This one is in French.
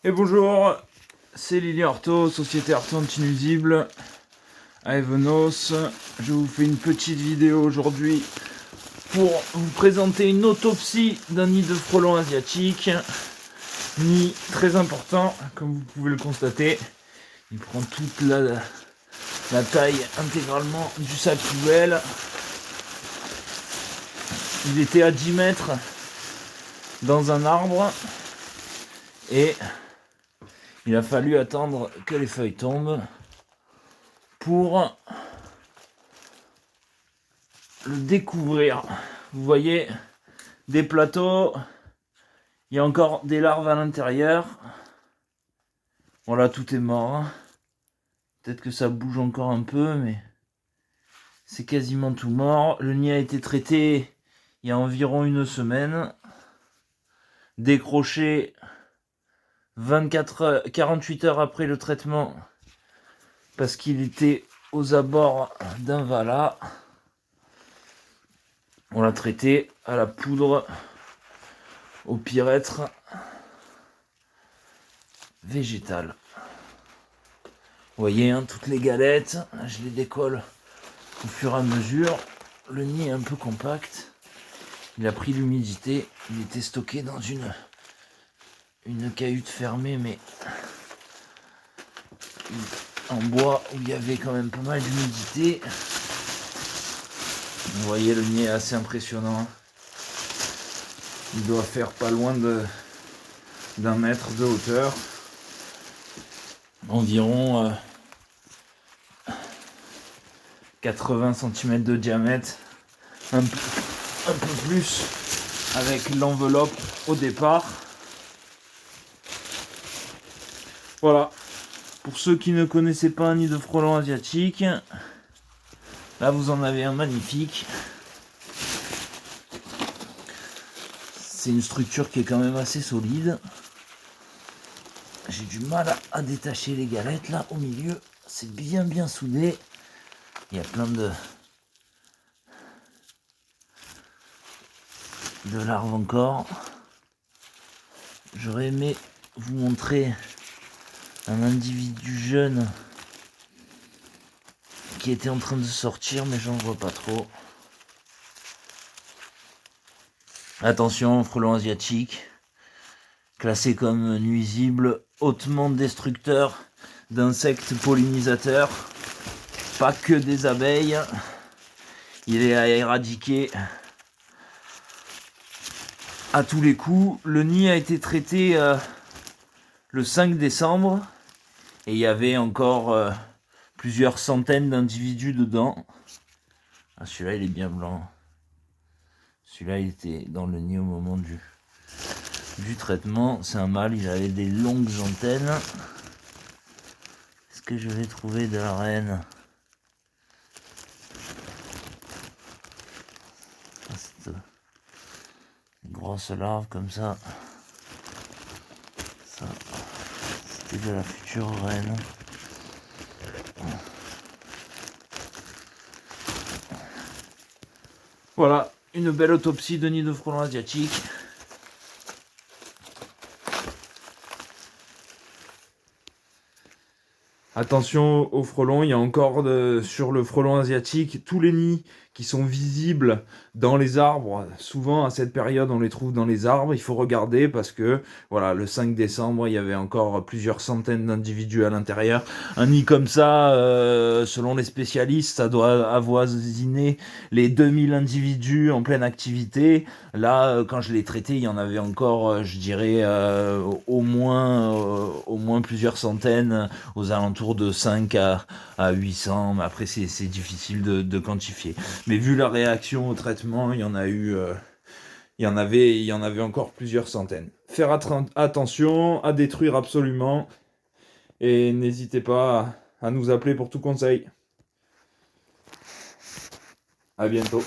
Et bonjour, c'est Lily Orto, société Orto Antinuisible à Evenos. Je vous fais une petite vidéo aujourd'hui pour vous présenter une autopsie d'un nid de frelons asiatique. Nid très important, comme vous pouvez le constater. Il prend toute la taille intégralement du sac poubelle. Il était à 10 mètres dans un arbre et il a fallu attendre que les feuilles tombent pour le découvrir. Vous voyez des plateaux, il y a encore des larves à l'intérieur. Voilà, tout est mort. Peut-être que ça bouge encore un peu, mais c'est quasiment tout mort. Le nid a été traité il y a environ une semaine. Décroché 48 heures après le traitement parce qu'il était aux abords d'un vala. On l'a traité à la poudre au pyrèthre végétal. Vous voyez, hein, toutes les galettes, je les décolle au fur et à mesure. Le nid est un peu compact. Il a pris l'humidité. Il était stocké dans une cahute fermée, mais en bois où il y avait quand même pas mal d'humidité. Vous voyez, le nid est assez impressionnant. Il doit faire pas loin d'un mètre de hauteur. Environ 80 cm de diamètre. Un peu plus avec l'enveloppe au départ. Voilà. Pour ceux qui ne connaissaient pas un nid de frelons asiatique, là vous en avez un magnifique. C'est une structure qui est quand même assez solide. J'ai du mal à détacher les galettes là au milieu. C'est bien soudé. Il y a plein de larves encore. J'aurais aimé vous montrer un individu jeune qui était en train de sortir, mais j'en vois pas trop. Attention, frelon asiatique, classé comme nuisible, hautement destructeur d'insectes pollinisateurs, pas que des abeilles. Il est à éradiquer à tous les coups. Le nid a été traité le 5 décembre et il y avait encore plusieurs centaines d'individus dedans. Ah, celui-là il est bien blanc. Celui-là il était dans le nid au moment du traitement. C'est un mâle, il avait des longues antennes. Est-ce que je vais trouver de la reine? Cette grosse larve comme ça. Ça, c'était de la future reine. Voilà, une belle autopsie de nid de frelons asiatique. Attention aux frelons, il y a encore sur le frelon asiatique tous les nids qui sont visibles dans les arbres. Souvent à cette période on les trouve dans les arbres, il faut regarder parce que voilà, le 5 décembre il y avait encore plusieurs centaines d'individus à l'intérieur. Un nid comme ça, selon les spécialistes, ça doit avoisiner les 2000 individus en pleine activité. Là, quand je l'ai traité, il y en avait encore, je dirais, au moins plusieurs centaines, aux alentours de 5 à 800, mais après c'est difficile de quantifier. Mais vu la réaction au traitement, il y en avait encore plusieurs centaines. Faire attention, à détruire absolument, et n'hésitez pas à nous appeler pour tout conseil. À bientôt.